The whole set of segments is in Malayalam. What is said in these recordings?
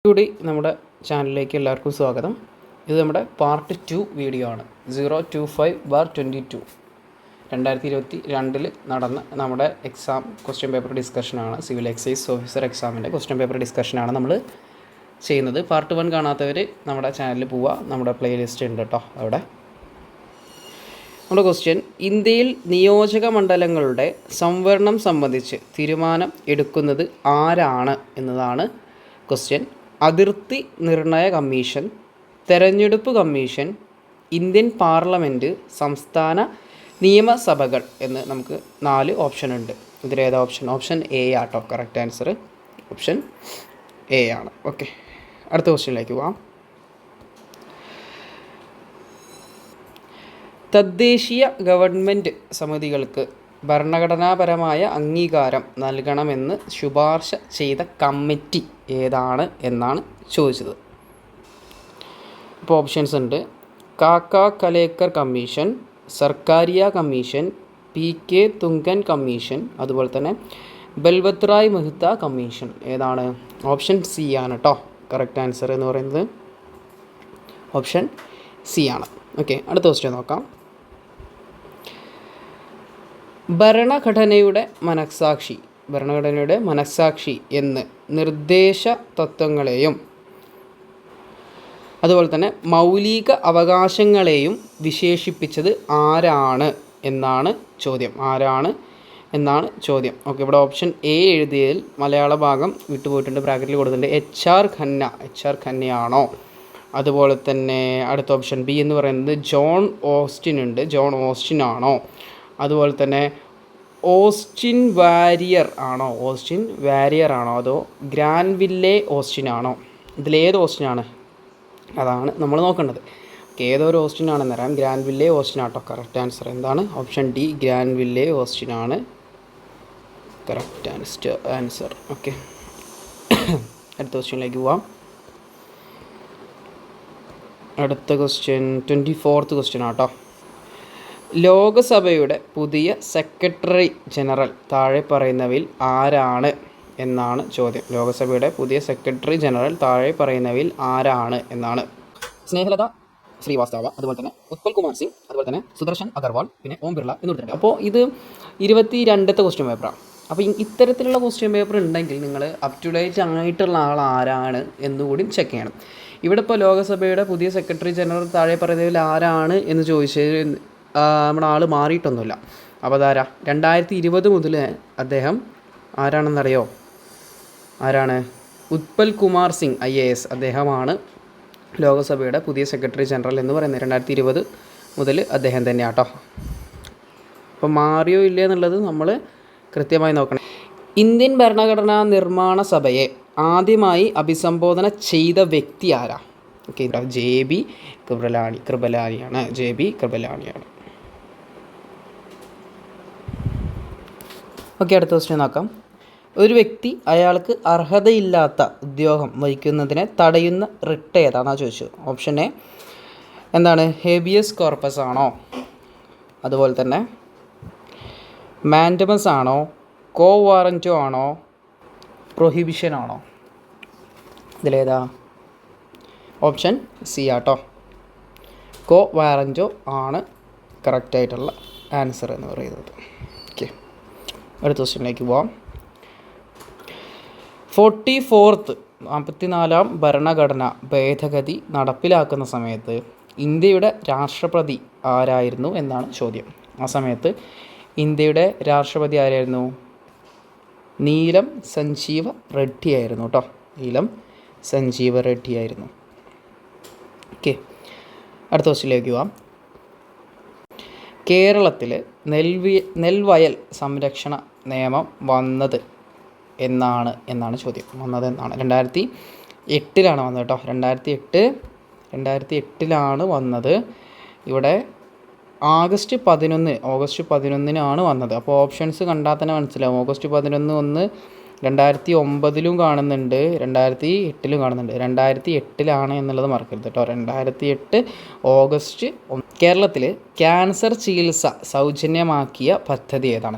കൂടി നമ്മുടെ ചാനലിലേക്ക് എല്ലാവർക്കും സ്വാഗതം. ഇത് നമ്മുടെ പാർട്ട് 2 വീഡിയോ ആണ്. 025/22 2022 നടന്ന നമ്മുടെ എക്സാം ക്വസ്റ്റ്യൻ പേപ്പർ ഡിസ്കഷനാണ്. സിവിൽ എക്സൈസ് ഓഫീസർ എക്സാമിൻ്റെ ക്വസ്റ്റ്യൻ പേപ്പർ ഡിസ്കഷനാണ് നമ്മൾ ചെയ്യുന്നത്. പാർട്ട് 1 കാണാത്തവർ നമ്മുടെ ചാനലിൽ പോവുക, നമ്മുടെ പ്ലേലിസ്റ്റ് ഉണ്ട് കേട്ടോ അവിടെ. നമ്മുടെ ക്വസ്റ്റ്യൻ: ഇന്ത്യയിൽ നിയോജക മണ്ഡലങ്ങളുടെ സംവരണം സംബന്ധിച്ച് തീരുമാനം എടുക്കുന്നത് ആരാണ് എന്നതാണ് ക്വസ്റ്റ്യൻ. അതിർത്തി നിർണയ കമ്മീഷൻ, തെരഞ്ഞെടുപ്പ് കമ്മീഷൻ, ഇന്ത്യൻ പാർലമെൻറ്റ്, സംസ്ഥാന നിയമസഭകൾ എന്ന് നമുക്ക് 4 ഓപ്ഷൻ ഉണ്ട്. ഇതിലേതാ ഓപ്ഷൻ? ഓപ്ഷൻ എ ആട്ടോ കറക്റ്റ് ആൻസർ. ഓപ്ഷൻ എ ആണ്. ഓക്കെ, അടുത്ത ക്വസ്റ്റ്യനിലേക്ക് പോവാം. തദ്ദേശീയ ഗവൺമെൻറ് സമിതികൾക്ക് ഭരണഘടനാപരമായ അംഗീകാരം നൽകണമെന്ന് ശുപാർശ ചെയ്ത കമ്മിറ്റി ഏതാണ് എന്നാണ് ചോദിച്ചത്. ഇപ്പോൾ ഓപ്ഷൻസ് ഉണ്ട്: Kaka Kalelkar commission, Sarkaria commission, PK Thungon commission, അതുപോലെ തന്നെ ബൽവത് റായ് മെഹ്ത്ത കമ്മീഷൻ. ഏതാണ്? ഓപ്ഷൻ സി ആണ് കേട്ടോ കറക്റ്റ് ആൻസർ എന്ന് പറയുന്നത്. ഓപ്ഷൻ സി ആണ്. ഓക്കെ, അടുത്ത ക്വസ്റ്റ്യൻ നോക്കാം. ഭരണഘടനയുടെ മനസ്സാക്ഷി എന്ന് നിർദ്ദേശ തത്വങ്ങളെയും അതുപോലെ തന്നെ മൗലിക അവകാശങ്ങളെയും വിശേഷിപ്പിച്ചത് ആരാണ് എന്നാണ് ചോദ്യം. ഓക്കെ, ഇവിടെ ഓപ്ഷൻ എ എഴുതിയതിൽ മലയാള ഭാഗം വിട്ടുപോയിട്ടുണ്ട്, ബ്രാക്കറ്റിൽ കൊടുത്തിട്ടുണ്ട്. HR ഖന്നയാണോ? അതുപോലെ തന്നെ അടുത്ത ഓപ്ഷൻ ബി എന്ന് പറയുന്നത് ജോൺ ഓസ്റ്റിൻ ആണോ? അതുപോലെ തന്നെ ഓസ്റ്റിൻ വാരിയർ ആണോ അതോ ഗ്രാൻവില്ലേ ഓസ്റ്റിൻ ആണോ? ഇതിലേത് ഓസ്റ്റിനാണ്? അതാണ് നമ്മൾ നോക്കേണ്ടത്. ഏതൊരു ഓസ്റ്റിൻ ആണെന്ന് അറിയാം. ഗ്രാൻവില്ലേ ഓസ്റ്റിൻ ആട്ടോ കറക്റ്റ് ആൻസർ. എന്താണ്? ഓപ്ഷൻ ഡി ഗ്രാൻവില്ലേ ഓസ്റ്റിൻ ആണ് കറക്റ്റ് ആൻസർ. ഓക്കെ, അടുത്ത ക്വസ്റ്റ്യനിലേക്ക് പോവാം. അടുത്ത ക്വസ്റ്റ്യൻ 24th ക്വസ്റ്റ്യൻ ആട്ടോ. ലോകസഭയുടെ പുതിയ സെക്രട്ടറി ജനറൽ താഴെ പറയുന്നവയിൽ ആരാണ് എന്നാണ് ചോദ്യം. ലോകസഭയുടെ പുതിയ സെക്രട്ടറി ജനറൽ താഴെ പറയുന്നവയിൽ ആരാണ് എന്നാണ്. സ്നേഹലത ശ്രീവാസ്തവ, അതുപോലെ തന്നെ ഉത്പൽ കുമാർ സിംഗ്, അതുപോലെ തന്നെ സുദർശൻ അഗർവാൾ, പിന്നെ ഓം ബിർള എന്ന് കൊടുത്തിട്ടുണ്ട്. അപ്പോൾ ഇത് 22th ക്വസ്റ്റ്യൻ പേപ്പറാണ്. അപ്പോൾ ഇത്തരത്തിലുള്ള ക്വസ്റ്റ്യൻ പേപ്പർ ഉണ്ടെങ്കിൽ നിങ്ങൾ അപ് ടു ഡേറ്റ് ആയിട്ടുള്ള ആൾ ആരാണ് എന്നുകൂടി ചെക്ക് ചെയ്യണം. ഇവിടെ ഇപ്പോൾ ലോകസഭയുടെ പുതിയ സെക്രട്ടറി ജനറൽ താഴെ പറയുന്നതിൽ ആരാണ് എന്ന് ചോദിച്ചത് നമ്മുടെ ആൾ മാറിയിട്ടൊന്നുമില്ല. അപ്പോൾ അതാരാ? 2020 മുതൽ അദ്ദേഹം ആരാണെന്നറിയോ? ആരാണ്? ഉത്പൽ കുമാർ സിംഗ് IAS. അദ്ദേഹമാണ് ലോകസഭയുടെ പുതിയ സെക്രട്ടറി ജനറൽ എന്ന് പറയുന്നത്. 2020 മുതൽ അദ്ദേഹം തന്നെയാട്ടോ. അപ്പോൾ മാറിയോ ഇല്ലേ എന്നുള്ളത് നമ്മൾ കൃത്യമായി നോക്കണം. ഇന്ത്യൻ ഭരണഘടനാ നിർമ്മാണ സഭയെ ആദ്യമായി അഭിസംബോധന ചെയ്ത വ്യക്തി ആരാ? Okay, JB കൃപലാനിയാണ്. ഓക്കെ, അടുത്ത ക്വസ്റ്റ്യൻ നോക്കാം. ഒരു വ്യക്തി അയാൾക്ക് അർഹതയില്ലാത്ത ഉദ്യോഗം വഹിക്കുന്നതിനെ തടയുന്ന റിട്ട് ഏതാണെന്നാണ് ചോദിച്ചു. ഓപ്ഷൻ എ എന്താണ്? ഹേബിയസ് കോർപ്പസ് ആണോ? അതുപോലെ തന്നെ മാൻഡമസ് ആണോ? കോ വാറൻറ്റോ ആണോ? പ്രൊഹിബിഷൻ ആണോ? ഇതിലേതാ? ഓപ്ഷൻ സി ആട്ടോ, കോ വാറൻറ്റോ ആണ് കറക്റ്റായിട്ടുള്ള ആൻസർ എന്ന് പറയുന്നത്. ഓക്കെ, അടുത്ത ക്വസ്റ്റ്യനിലേക്ക് പോവാം. 44th ഭരണഘടന ഭേദഗതി നടപ്പിലാക്കുന്ന സമയത്ത് ഇന്ത്യയുടെ രാഷ്ട്രപതി ആരായിരുന്നു എന്നാണ് ചോദ്യം. ആ സമയത്ത് ഇന്ത്യയുടെ രാഷ്ട്രപതി ആരായിരുന്നു? നീലം സഞ്ജീവ റെഡ്ഡി ആയിരുന്നു കേട്ടോ. നീലം സഞ്ജീവ റെഡ്ഡി ആയിരുന്നു. ഓക്കെ, അടുത്ത ക്വസ്റ്റ്യനിലേക്ക് പോവാം. കേരളത്തിൽ നെൽവയൽ സംരക്ഷണ നിയമം വന്നത് എന്നാണ് ചോദ്യം. വന്നത് എന്നാണ് 2008 വന്നത് കേട്ടോ. 2008 വന്നത്. ഇവിടെ ഓഗസ്റ്റ് 11 വന്നത്. അപ്പോൾ ഓപ്ഷൻസ് കണ്ടാൽ തന്നെ മനസ്സിലാവും. ഓഗസ്റ്റ് 11 2009 കാണുന്നുണ്ട്, 2008 കാണുന്നുണ്ട്. 2008 എന്നുള്ളത് മറക്കരുത് കേട്ടോ. 2008 ഓഗസ്റ്റ്. കേരളത്തിൽ ക്യാൻസർ ചികിത്സ സൗജന്യമാക്കിയ പദ്ധതി ഏതാണ്?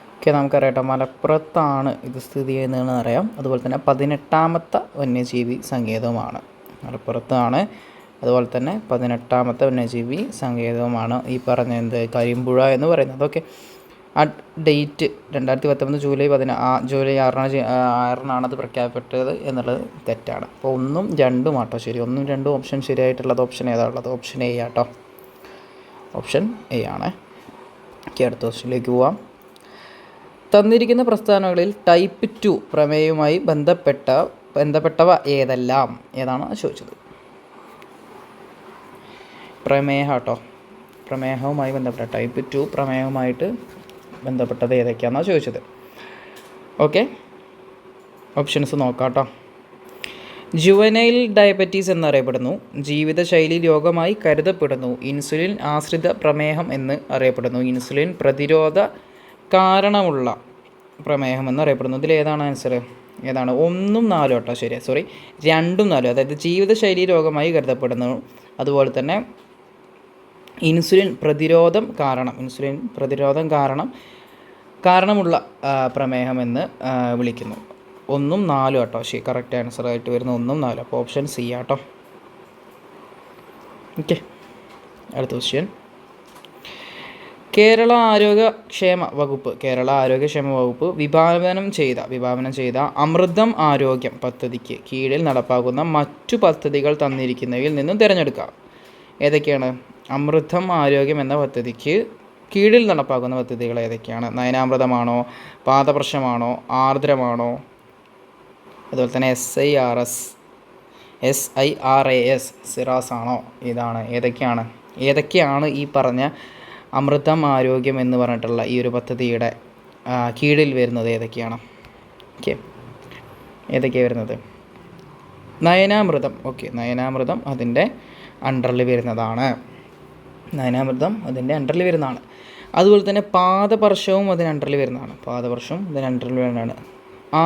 ഒക്കെ നമുക്കറിയാം കേട്ടോ. മലപ്പുറത്താണ് ഇത് സ്ഥിതി ചെയ്യുന്നതെന്ന് അറിയാം. അതുപോലെ തന്നെ 18ാമത്തെ വന്യജീവി സങ്കേതവുമാണ് മലപ്പുറത്താണ്. അതുപോലെ തന്നെ 18ാമത്തെ വന്യജീവി സങ്കേതവുമാണ് ഈ പറഞ്ഞ കരിമ്പുഴ എന്ന് പറയുന്നത്. ഓക്കെ, ആ ഡേറ്റ് 2019 ജൂലൈ 6 അത് പ്രഖ്യാപിക്കപ്പെട്ടത് എന്നുള്ളത് തെറ്റാണ്. അപ്പോൾ 1ഉം 2ഉം ആട്ടോ ശരി. 1ഉം 2ഉം ഓപ്ഷൻ ശരിയായിട്ടുള്ളത് ഓപ്ഷൻ ഏതാണുള്ളത്? ഓപ്ഷൻ എ ആട്ടോ. ഓപ്ഷൻ എ ആണ്. ഓക്കെ, അടുത്ത ക്വസ്റ്റ്യനിലേക്ക് പോവാം. തന്നിരിക്കുന്ന പ്രസ്താവനകളിൽ ടൈപ്പ് 2 പ്രമേയവുമായി ബന്ധപ്പെട്ടവ ഏതാണ് ചോദിച്ചത്? പ്രമേഹവുമായി ബന്ധപ്പെട്ട ടൈപ്പ് 2 പ്രമേഹവുമായിട്ട് ബന്ധപ്പെട്ടത് ഏതൊക്കെയാണെന്നാണ് ചോദിച്ചത്. ഓക്കെ, ഓപ്ഷൻസ് നോക്കാം കേട്ടോ. ജുവനൈൽ ഡയബറ്റീസ് എന്നറിയപ്പെടുന്നു. ജീവിതശൈലി രോഗമായി കരുതപ്പെടുന്നു. ഇൻസുലിൻ ആശ്രിത പ്രമേഹം എന്ന് അറിയപ്പെടുന്നു. ഇൻസുലിൻ പ്രതിരോധ കാരണമുള്ള പ്രമേഹം എന്നറിയപ്പെടുന്നു. ഇതിലേതാണ് ആൻസർ? ഏതാണ്? 1ഉം 4ഉം കേട്ടോ ശരി. 2ഉം 4ഉം. അതായത് ജീവിതശൈലി രോഗമായി കരുതപ്പെടുന്നു. അതുപോലെ തന്നെ ഇൻസുലിൻ പ്രതിരോധം കാരണമുള്ള പ്രമേഹം എന്ന് വിളിക്കുന്നു. 1ഉം 4ഉം കേട്ടോ ശരി. കറക്റ്റ് ആൻസർ ആയിട്ട് വരുന്ന 1ഉം 4ഉം. അപ്പോൾ ഓപ്ഷൻ സി ആട്ടോ. ഓക്കെ, അടുത്ത ക്വസ്റ്റ്യൻ. കേരള ആരോഗ്യക്ഷേമ വകുപ്പ് വിഭാവനം ചെയ്ത അമൃതം ആരോഗ്യം പദ്ധതിക്ക് കീഴിൽ നടപ്പാക്കുന്ന മറ്റു പദ്ധതികൾ തന്നിരിക്കുന്നവയിൽ നിന്നും തിരഞ്ഞെടുക്കുക. ഏതൊക്കെയാണ്? അമൃതം ആരോഗ്യം എന്ന പദ്ധതിക്ക് കീഴിൽ നടപ്പാക്കുന്ന പദ്ധതികൾ ഏതൊക്കെയാണ്? നയനാമൃതമാണോ, പാദപ്രശ്നമാണോ, ആർദ്രമാണോ, അതുപോലെ തന്നെ SIRAS സിറാസ് ആണോ? ഇതാണ്. ഏതൊക്കെയാണ് ഈ പറഞ്ഞ അമൃതം ആരോഗ്യം എന്ന് പറഞ്ഞിട്ടുള്ള ഈ ഒരു പദ്ധതിയുടെ കീഴിൽ വരുന്നത്? ഏതൊക്കെയാണ്? ഓക്കെ, ഏതൊക്കെയാണ് വരുന്നത്? നയനാമൃതം. ഓക്കെ, നയനാമൃതം അതിൻ്റെ അണ്ടറിൽ വരുന്നതാണ്. അതുപോലെ തന്നെ പാദപർശവും അതിന് അണ്ടറിൽ വരുന്നതാണ്.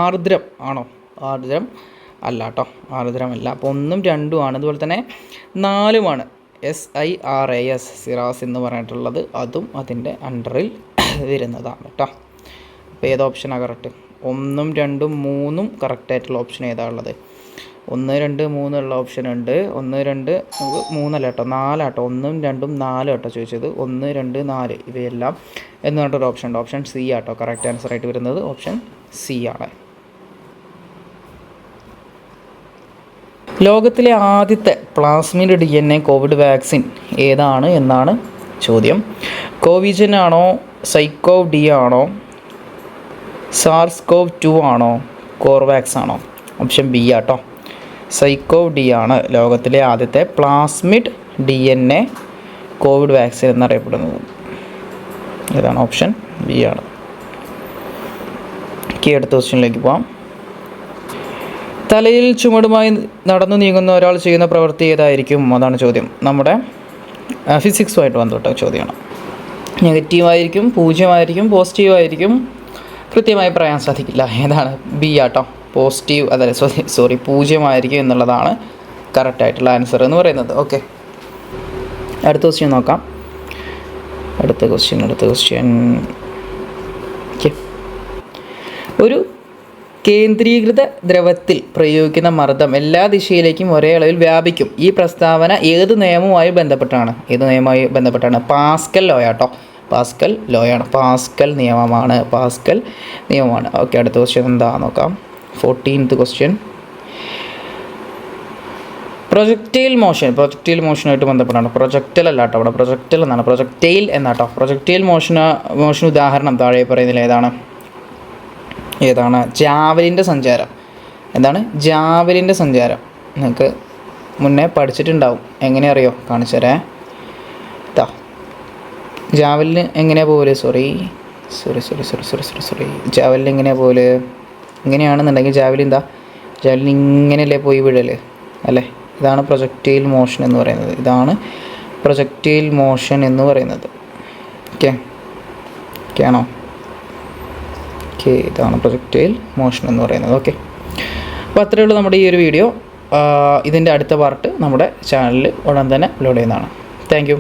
ആർദ്രം ആണോ? ആർദ്രം അല്ല കേട്ടോ. ആർദ്രമല്ല. അപ്പോൾ 1ഉം 2ഉം ആണ്. അതുപോലെ തന്നെ 4ഉമാണ്. SIRAS സിറാസ് എന്ന് പറഞ്ഞിട്ടുള്ളത് അതും അതിൻ്റെ അണ്ടറിൽ വരുന്നതാണ് കേട്ടോ. അപ്പോൾ ഏത് ഓപ്ഷനാണ് കറക്റ്റ്? 1ഉം 2ഉം 3ഉം കറക്റ്റായിട്ടുള്ള ഓപ്ഷൻ ഏതാണ് ഉള്ളത്? 1, 2, 3 ഉള്ള ഓപ്ഷൻ ഉണ്ട്. 1, 2, 3 അല്ല കേട്ടോ, 4 ആട്ടോ. 1ഉം 2ഉം 4 കേട്ടോ ചോദിച്ചത്. 1, 2, 4 ഇവയെല്ലാം എന്ന് പറഞ്ഞിട്ടൊരു ഓപ്ഷൻ ഉണ്ട്. ഓപ്ഷൻ സി ആട്ടോ കറക്റ്റ് ആൻസർ ആയിട്ട് വരുന്നത്. ഓപ്ഷൻ സി ആണ്. ലോകത്തിലെ ആദ്യത്തെ പ്ലാസ്മിഡ് DNA കോവിഡ് വാക്സിൻ ഏതാണ് എന്നാണ് ചോദ്യം. കോവിജിൻ ആണോ, സൈക്കോവ് ഡി ആണോ, SARS-CoV-2 ആണോ, കോർവാക്സ് ആണോ? ഓപ്ഷൻ ബി ആട്ടോ. സൈക്കോവ് ഡി ആണ് ലോകത്തിലെ ആദ്യത്തെ പ്ലാസ്മിഡ് DNA കോവിഡ് വാക്സിൻ എന്നറിയപ്പെടുന്നത്. ഏതാണ്? ഓപ്ഷൻ ബി ആണ്. അടുത്ത ക്വസ്റ്റ്യനിലേക്ക് പോകാം. തലയിൽ ചുമടുമായി നടന്നു നീങ്ങുന്ന ഒരാൾ ചെയ്യുന്ന പ്രവൃത്തി ഏതായിരിക്കും? അതാണ് ചോദ്യം. നമ്മുടെ ഫിസിക്സുമായിട്ട് ബന്ധപ്പെട്ട ചോദ്യമാണ്. നെഗറ്റീവായിരിക്കും, 0 ആയിരിക്കും, പോസിറ്റീവ് ആയിരിക്കും, കൃത്യമായി പറയാൻ സാധിക്കില്ല. ഏതാണ്? ബി ആട്ടോ. പോസിറ്റീവ്, അതല്ല 0 ആയിരിക്കും എന്നുള്ളതാണ് കറക്റ്റായിട്ടുള്ള ആൻസർ എന്ന് പറയുന്നത്. ഓക്കെ, അടുത്ത ക്വസ്റ്റ്യൻ നോക്കാം. അടുത്ത ക്വസ്റ്റ്യൻ ഒരു കേന്ദ്രീകൃത ദ്രവത്തിൽ പ്രയോഗിക്കുന്ന മർദ്ദം എല്ലാ ദിശയിലേക്കും ഒരേ അളവിൽ വ്യാപിക്കും. ഈ പ്രസ്താവന ഏത് നിയമവുമായി ബന്ധപ്പെട്ടാണ്? പാസ്കൽ ലോ ആട്ടോ. പാസ്കൽ നിയമമാണ്. ഓക്കെ, അടുത്ത ക്വസ്റ്റ്യൻ എന്താ നോക്കാം. 14th question. പ്രൊജക്റ്റൈൽ മോഷനുമായിട്ട് ബന്ധപ്പെട്ടാണ്. പ്രൊജക്റ്റൽ അല്ല കേട്ടോ, അവിടെ പ്രൊജക്റ്റൽ എന്നാണ്, പ്രൊജക്റ്റൈൽ എന്നാട്ടോ. പ്രൊജക്റ്റൈൽ മോഷൻ ഉദാഹരണം താഴെ പറയുന്നതിൽ ഏതാണ്? ജാവലിൻ്റെ സഞ്ചാരം. എന്താണ്? ജാവലിൻ്റെ സഞ്ചാരം. നിങ്ങൾക്ക് മുന്നേ പഠിച്ചിട്ടുണ്ടാവും. എങ്ങനെ അറിയോ? കാണിച്ചു തരേ. ജാവലിന് എങ്ങനെയാണ് പോലെ ജാവലിന് എങ്ങനെയാണ് പോലെ? ഇങ്ങനെയാണെന്നുണ്ടെങ്കിൽ ജാവലിൻ ഇങ്ങനെയല്ലേ പോയി വീഴല് അല്ലേ? ഇതാണ് പ്രൊജക്റ്റൈൽ മോഷൻ എന്ന് പറയുന്നത്. ഓക്കെ ആണോ? ഇതാണ് പ്രൊജക്റ്റൈൽ മോഷൻ എന്ന് പറയുന്നത്. ഓക്കെ, അപ്പോൾ അത്രയേ ഉള്ളൂ നമ്മുടെ ഈ ഒരു വീഡിയോ. ഇതിൻ്റെ അടുത്ത പാർട്ട് നമ്മുടെ ചാനലിൽ ഉടൻ തന്നെ അപ്ലോഡ് ചെയ്യുന്നതാണ്. Thank you.